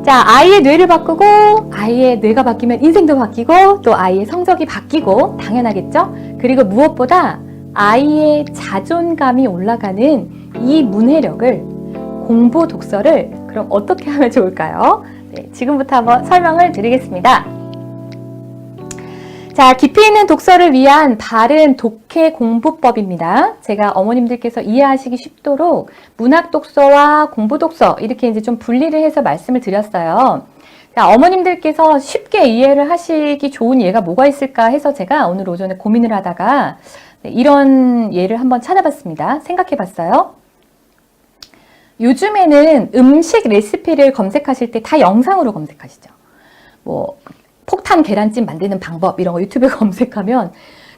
자, 아이의 뇌를 바꾸고 아이의 뇌가 바뀌면 인생도 바뀌고 또 아이의 성적이 바뀌고 당연하겠죠? 그리고 무엇보다 아이의 자존감이 올라가는 이 문해력을 공부 독서를 그럼 어떻게 하면 좋을까요? 네, 지금부터 한번 설명을 드리겠습니다. 자, 깊이 있는 독서를 위한 바른 독해 공부법입니다. 제가 어머님들께서 이해하시기 쉽도록 문학 독서와 공부 독서 이렇게 이제 좀 분리를 해서 말씀을 드렸어요. 자, 어머님들께서 쉽게 이해를 하시기 좋은 예가 뭐가 있을까 해서 제가 오늘 오전에 고민을 하다가 이런 예를 한번 찾아봤습니다. 생각해 봤어요. 요즘에는 음식 레시피를 검색하실 때 다 영상으로 검색하시죠. 뭐 폭탄 계란찜 만드는 방법 이런 거 유튜브에 검색하면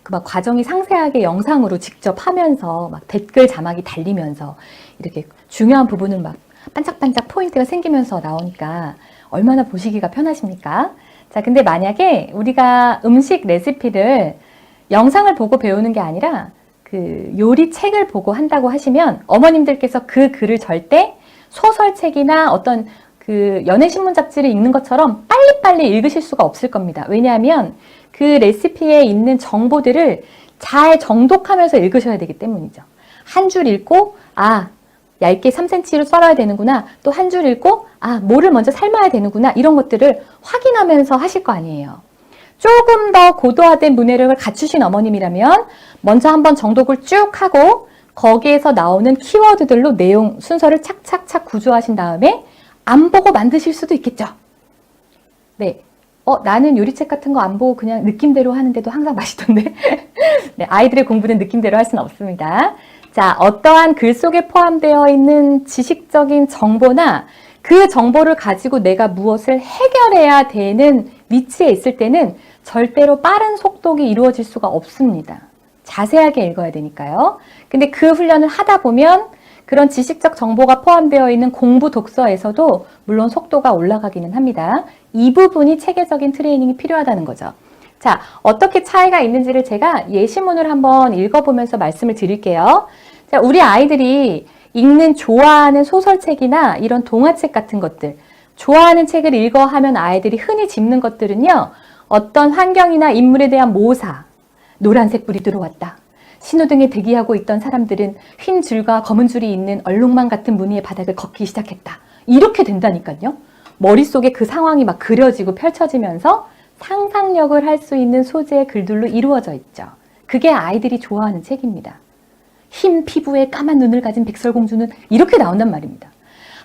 그 막 과정이 상세하게 영상으로 직접 하면서 막 댓글 자막이 달리면서 이렇게 중요한 부분을 막 반짝반짝 포인트가 생기면서 나오니까 얼마나 보시기가 편하십니까? 자, 근데 만약에 우리가 음식 레시피를 영상을 보고 배우는 게 아니라 그 요리 책을 보고 한다고 하시면 어머님들께서 그 글을 절대 소설책이나 어떤 그 연예신문 잡지를 읽는 것처럼 빨리빨리 읽으실 수가 없을 겁니다. 왜냐하면 그 레시피에 있는 정보들을 잘 정독하면서 읽으셔야 되기 때문이죠. 한 줄 읽고 아, 얇게 3cm로 썰어야 되는구나. 또 한 줄 읽고 아, 뭐를 먼저 삶아야 되는구나. 이런 것들을 확인하면서 하실 거 아니에요. 조금 더 고도화된 문해력을 갖추신 어머님이라면 먼저 한번 정독을 쭉 하고 거기에서 나오는 키워드들로 내용 순서를 착착착 구조하신 다음에 안 보고 만드실 수도 있겠죠. 네. 나는 요리책 같은 거 안 보고 그냥 느낌대로 하는데도 항상 맛있던데. 네, 아이들의 공부는 느낌대로 할 수는 없습니다. 자, 어떠한 글 속에 포함되어 있는 지식적인 정보나 그 정보를 가지고 내가 무엇을 해결해야 되는 위치에 있을 때는 절대로 빠른 속독이 이루어질 수가 없습니다. 자세하게 읽어야 되니까요. 근데 그 훈련을 하다 보면 그런 지식적 정보가 포함되어 있는 공부 독서에서도 물론 속도가 올라가기는 합니다. 이 부분이 체계적인 트레이닝이 필요하다는 거죠. 자, 어떻게 차이가 있는지를 제가 예시문을 한번 읽어보면서 말씀을 드릴게요. 자, 우리 아이들이 읽는 좋아하는 소설책이나 이런 동화책 같은 것들, 좋아하는 책을 읽어 하면 아이들이 흔히 짚는 것들은요. 어떤 환경이나 인물에 대한 모사, 노란색 불이 들어왔다. 신호등에 대기하고 있던 사람들은 흰 줄과 검은 줄이 있는 얼룩말 같은 무늬의 바닥을 걷기 시작했다. 이렇게 된다니까요. 머릿속에 그 상황이 막 그려지고 펼쳐지면서 상상력을 할 수 있는 소재의 글들로 이루어져 있죠. 그게 아이들이 좋아하는 책입니다. 흰 피부에 까만 눈을 가진 백설공주는 이렇게 나온단 말입니다.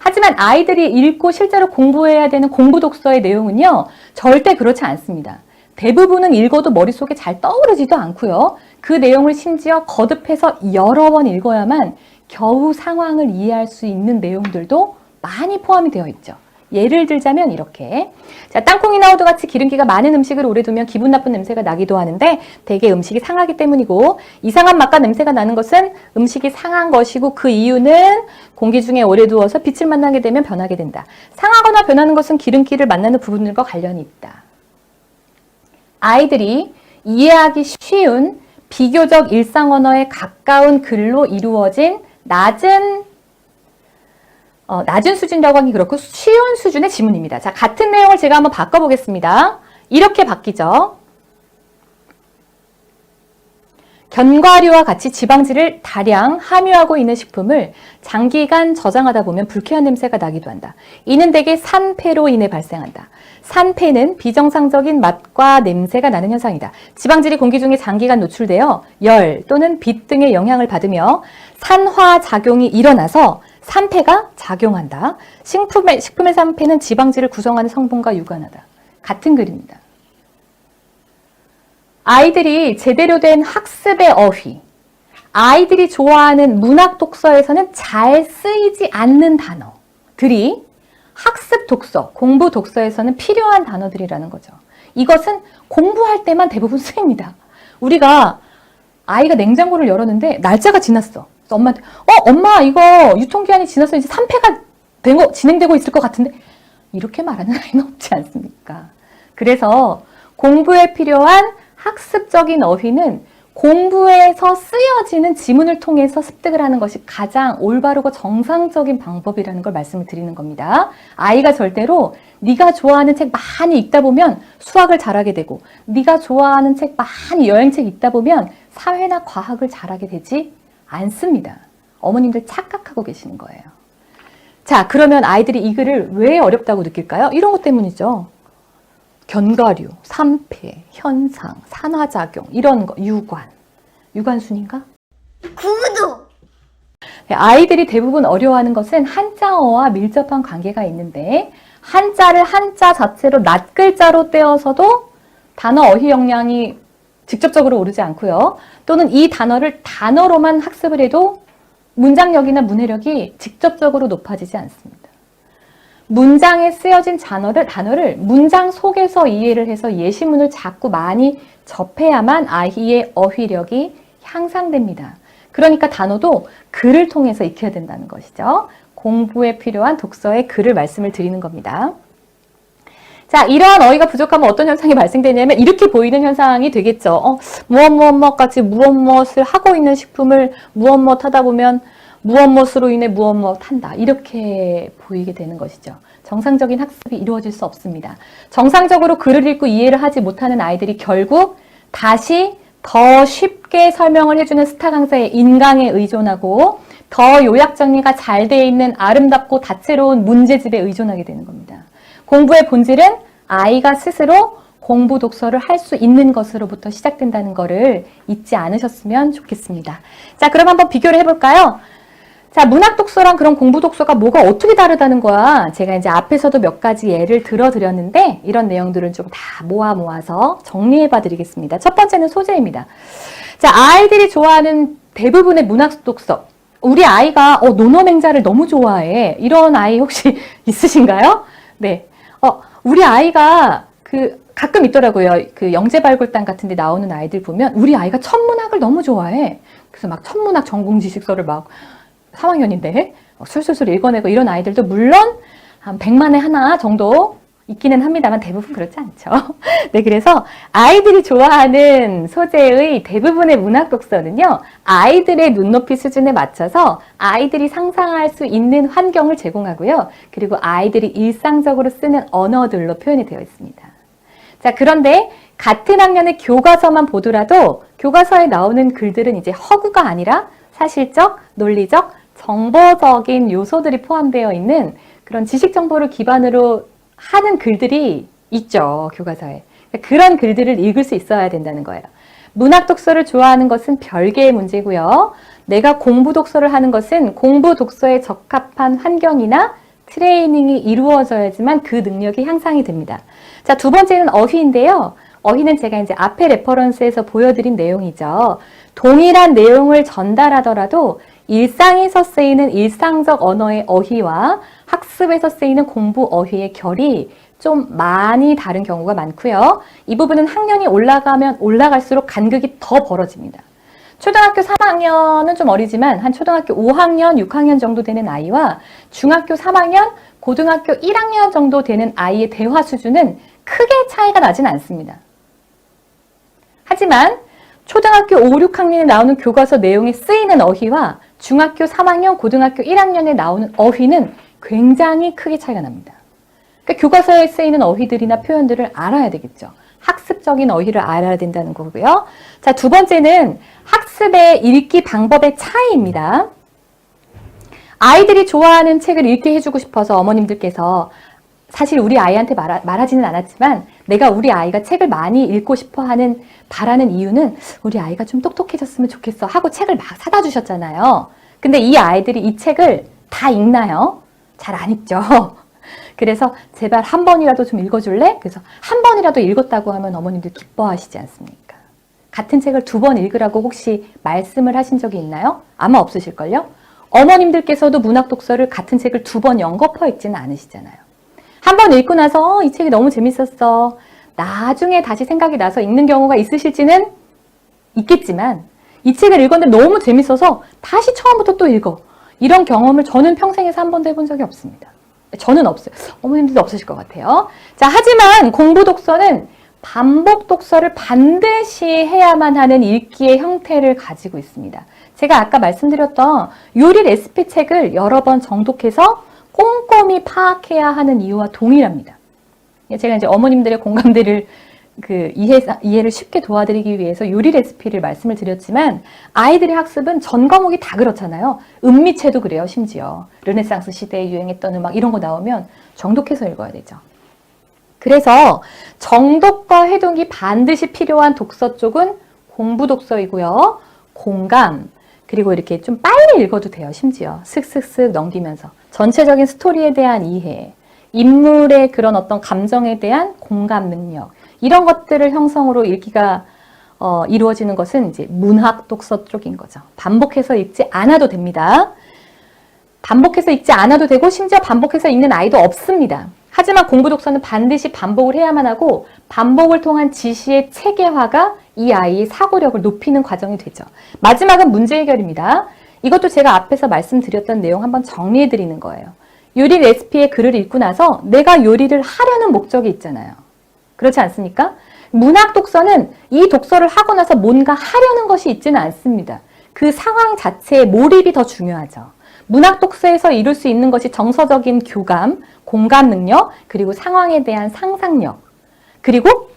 하지만 아이들이 읽고 실제로 공부해야 되는 공부 독서의 내용은요. 절대 그렇지 않습니다. 대부분은 읽어도 머릿속에 잘 떠오르지도 않고요. 그 내용을 심지어 거듭해서 여러 번 읽어야만 겨우 상황을 이해할 수 있는 내용들도 많이 포함이 되어 있죠. 예를 들자면 이렇게 자, 땅콩이나 호두 같이 기름기가 많은 음식을 오래 두면 기분 나쁜 냄새가 나기도 하는데 대개 음식이 상하기 때문이고 이상한 맛과 냄새가 나는 것은 음식이 상한 것이고 그 이유는 공기 중에 오래 두어서 빛을 만나게 되면 변하게 된다. 상하거나 변하는 것은 기름기를 만나는 부분들과 관련이 있다. 아이들이 이해하기 쉬운 비교적 일상 언어에 가까운 글로 이루어진 낮은 수준이라고 하기 그렇고 쉬운 수준의 지문입니다. 자, 같은 내용을 제가 한번 바꿔보겠습니다. 이렇게 바뀌죠. 견과류와 같이 지방질을 다량 함유하고 있는 식품을 장기간 저장하다 보면 불쾌한 냄새가 나기도 한다. 이는 대개 산패로 인해 발생한다. 산패는 비정상적인 맛과 냄새가 나는 현상이다. 지방질이 공기 중에 장기간 노출되어 열 또는 빛 등의 영향을 받으며 산화작용이 일어나서 산패가 작용한다. 식품의 산패는 지방질을 구성하는 성분과 유관하다. 같은 글입니다. 아이들이 제대로 된 학습의 어휘, 아이들이 좋아하는 문학 독서에서는 잘 쓰이지 않는 단어들이 학습 독서, 공부 독서에서는 필요한 단어들이라는 거죠. 이것은 공부할 때만 대부분 쓰입니다. 우리가 아이가 냉장고를 열었는데 날짜가 지났어. 그래서 엄마한테 엄마 이거 유통기한이 지나서 이제 산패가 진행되고 있을 것 같은데 이렇게 말하는 아이는 없지 않습니까? 그래서 공부에 필요한 학습적인 어휘는 공부에서 쓰여지는 지문을 통해서 습득을 하는 것이 가장 올바르고 정상적인 방법이라는 걸 말씀을 드리는 겁니다. 아이가 절대로 네가 좋아하는 책 많이 읽다 보면 수학을 잘하게 되고 네가 좋아하는 책 많이 여행책 읽다 보면 사회나 과학을 잘하게 되지 않습니다. 어머님들 착각하고 계시는 거예요. 자, 그러면 아이들이 이 글을 왜 어렵다고 느낄까요? 이런 것 때문이죠. 견과류, 산패, 현상, 산화작용 이런 거, 유관순인가? 구도. 아이들이 대부분 어려워하는 것은 한자어와 밀접한 관계가 있는데 한자를 한자 자체로 낱글자로 떼어서도 단어 어휘 역량이 직접적으로 오르지 않고요. 또는 이 단어를 단어로만 학습을 해도 문장력이나 문해력이 직접적으로 높아지지 않습니다. 문장에 쓰여진 단어를 문장 속에서 이해를 해서 예시문을 자꾸 많이 접해야만 아이의 어휘력이 향상됩니다. 그러니까 단어도 글을 통해서 익혀야 된다는 것이죠. 공부에 필요한 독서의 글을 말씀을 드리는 겁니다. 자, 이러한 어휘가 부족하면 어떤 현상이 발생되냐면 이렇게 보이는 현상이 되겠죠. 무엇무엇같이 무엇무엇을 하고 있는 식품을 무엇무엇 하다 보면 무엇무엇으로 인해 무엇무엇 한다. 이렇게 보이게 되는 것이죠. 정상적인 학습이 이루어질 수 없습니다. 정상적으로 글을 읽고 이해를 하지 못하는 아이들이 결국 다시 더 쉽게 설명을 해주는 스타 강사의 인강에 의존하고 더 요약 정리가 잘 되어 있는 아름답고 다채로운 문제집에 의존하게 되는 겁니다. 공부의 본질은 아이가 스스로 공부 독서를 할 수 있는 것으로부터 시작된다는 것을 잊지 않으셨으면 좋겠습니다. 자, 그럼 한번 비교를 해볼까요? 자, 문학 독서랑 그런 공부 독서가 뭐가 어떻게 다르다는 거야. 제가 이제 앞에서도 몇 가지 예를 들어드렸는데 이런 내용들을 좀 다 모아서 정리해봐 드리겠습니다. 첫 번째는 소재입니다. 자, 아이들이 좋아하는 대부분의 문학 독서. 우리 아이가 논어맹자를 너무 좋아해. 이런 아이 혹시 있으신가요? 네. 우리 아이가 가끔 있더라고요. 그 영재발굴단 같은 데 나오는 아이들 보면 우리 아이가 천문학을 너무 좋아해. 그래서 막 천문학 전공 지식서를 막 3학년인데 술술술 읽어내고 이런 아이들도 물론 한 100만에 하나 정도 있기는 합니다만 대부분 그렇지 않죠. 네, 그래서 아이들이 좋아하는 소재의 대부분의 문학 독서는요, 아이들의 눈높이 수준에 맞춰서 아이들이 상상할 수 있는 환경을 제공하고요. 그리고 아이들이 일상적으로 쓰는 언어들로 표현이 되어 있습니다. 자, 그런데 같은 학년의 교과서만 보더라도 교과서에 나오는 글들은 이제 허구가 아니라 사실적, 논리적, 정보적인 요소들이 포함되어 있는 그런 지식 정보를 기반으로 하는 글들이 있죠, 교과서에. 그런 글들을 읽을 수 있어야 된다는 거예요. 문학 독서를 좋아하는 것은 별개의 문제고요. 내가 공부 독서를 하는 것은 공부 독서에 적합한 환경이나 트레이닝이 이루어져야지만 그 능력이 향상이 됩니다. 자, 두 번째는 어휘인데요. 어휘는 제가 이제 앞에 레퍼런스에서 보여드린 내용이죠. 동일한 내용을 전달하더라도 일상에서 쓰이는 일상적 언어의 어휘와 학습에서 쓰이는 공부 어휘의 결이 좀 많이 다른 경우가 많고요. 이 부분은 학년이 올라가면 올라갈수록 간극이 더 벌어집니다. 초등학교 3학년은 좀 어리지만 한 초등학교 5학년, 6학년 정도 되는 아이와 중학교 3학년, 고등학교 1학년 정도 되는 아이의 대화 수준은 크게 차이가 나진 않습니다. 하지만 초등학교 5, 6학년에 나오는 교과서 내용에 쓰이는 어휘와 중학교 3학년, 고등학교 1학년에 나오는 어휘는 굉장히 크게 차이가 납니다. 그러니까 교과서에 쓰이는 어휘들이나 표현들을 알아야 되겠죠. 학습적인 어휘를 알아야 된다는 거고요. 자, 두 번째는 학습의 읽기 방법의 차이입니다. 아이들이 좋아하는 책을 읽게 해주고 싶어서 어머님들께서 사실 우리 아이한테 말하지는 않았지만 내가 우리 아이가 책을 많이 읽고 싶어 바라는 이유는 우리 아이가 좀 똑똑해졌으면 좋겠어 하고 책을 막 사다 주셨잖아요. 근데 이 아이들이 이 책을 다 읽나요? 잘 안 읽죠. 그래서 제발 한 번이라도 좀 읽어줄래? 그래서 한 번이라도 읽었다고 하면 어머님들 기뻐하시지 않습니까? 같은 책을 2번 읽으라고 혹시 말씀을 하신 적이 있나요? 아마 없으실걸요? 어머님들께서도 문학 독서를 같은 책을 2번 연거푸 읽지는 않으시잖아요. 한 번 읽고 나서 이 책이 너무 재밌었어. 나중에 다시 생각이 나서 읽는 경우가 있으실지는 있겠지만 이 책을 읽었는데 너무 재밌어서 다시 처음부터 또 읽어. 이런 경험을 저는 평생에서 한 번도 해본 적이 없습니다. 저는 없어요. 어머님들도 없으실 것 같아요. 자, 하지만 공부 독서는 반복 독서를 반드시 해야만 하는 읽기의 형태를 가지고 있습니다. 제가 아까 말씀드렸던 요리 레시피 책을 여러 번 정독해서 꼼꼼히 파악해야 하는 이유와 동일합니다. 제가 이제 어머님들의 공감대를 이해를 쉽게 도와드리기 위해서 요리 레시피를 말씀을 드렸지만 아이들의 학습은 전 과목이 다 그렇잖아요. 음미체도 그래요. 심지어 르네상스 시대에 유행했던 음악 이런 거 나오면 정독해서 읽어야 되죠. 그래서 정독과 회독이 반드시 필요한 독서 쪽은 공부 독서이고요. 공감, 그리고 이렇게 좀 빨리 읽어도 돼요. 심지어 슥슥슥 넘기면서 전체적인 스토리에 대한 이해, 인물의 그런 어떤 감정에 대한 공감 능력, 이런 것들을 형성으로 읽기가 이루어지는 것은 이제 문학 독서 쪽인 거죠. 반복해서 읽지 않아도 됩니다. 반복해서 읽지 않아도 되고 심지어 반복해서 읽는 아이도 없습니다. 하지만 공부 독서는 반드시 반복을 해야만 하고 반복을 통한 지시의 체계화가 이 아이의 사고력을 높이는 과정이 되죠. 마지막은 문제 해결입니다. 이것도 제가 앞에서 말씀드렸던 내용 한번 정리해 드리는 거예요. 요리 레시피의 글을 읽고 나서 내가 요리를 하려는 목적이 있잖아요. 그렇지 않습니까? 문학 독서는 이 독서를 하고 나서 뭔가 하려는 것이 있지는 않습니다. 그 상황 자체의 몰입이 더 중요하죠. 문학 독서에서 이룰 수 있는 것이 정서적인 교감, 공감 능력, 그리고 상황에 대한 상상력, 그리고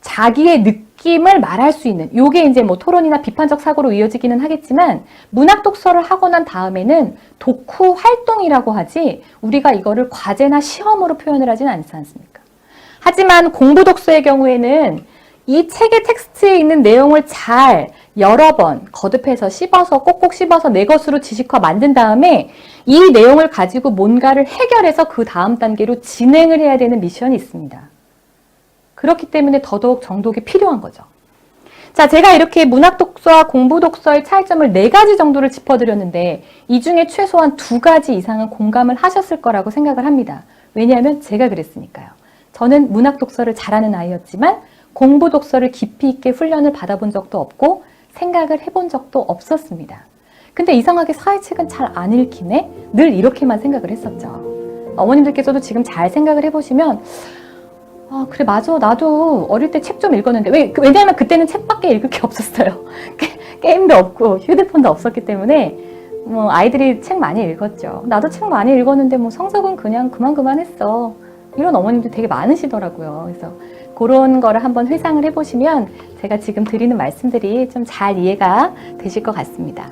자기의 느낌을 말할 수 있는, 요게 이제 뭐 토론이나 비판적 사고로 이어지기는 하겠지만 문학 독서를 하고 난 다음에는 독후 활동이라고 하지 우리가 이거를 과제나 시험으로 표현을 하지는 않지 않습니까? 하지만 공부 독서의 경우에는 이 책의 텍스트에 있는 내용을 잘 여러 번 거듭해서 씹어서 꼭꼭 씹어서 내 것으로 지식화 만든 다음에 이 내용을 가지고 뭔가를 해결해서 그 다음 단계로 진행을 해야 되는 미션이 있습니다. 그렇기 때문에 더더욱 정독이 필요한 거죠. 자, 제가 이렇게 문학 독서와 공부 독서의 차이점을 4가지 정도를 짚어드렸는데 이 중에 최소한 2가지 이상은 공감을 하셨을 거라고 생각을 합니다. 왜냐하면 제가 그랬으니까요. 저는 문학 독서를 잘하는 아이였지만 공부 독서를 깊이 있게 훈련을 받아본 적도 없고 생각을 해본 적도 없었습니다. 근데 이상하게 사회책은 잘 안 읽히네? 늘 이렇게만 생각을 했었죠. 어머님들께서도 지금 잘 생각을 해보시면 그래 맞아 나도 어릴 때 책 좀 읽었는데 왜냐하면 그때는 책밖에 읽을 게 없었어요. 게임도 없고 휴대폰도 없었기 때문에 뭐 아이들이 책 많이 읽었죠. 나도 책 많이 읽었는데 뭐 성적은 그냥 그만 했어. 이런 어머님들 되게 많으시더라고요. 그래서 그런 거를 한번 회상을 해보시면 제가 지금 드리는 말씀들이 좀 잘 이해가 되실 것 같습니다.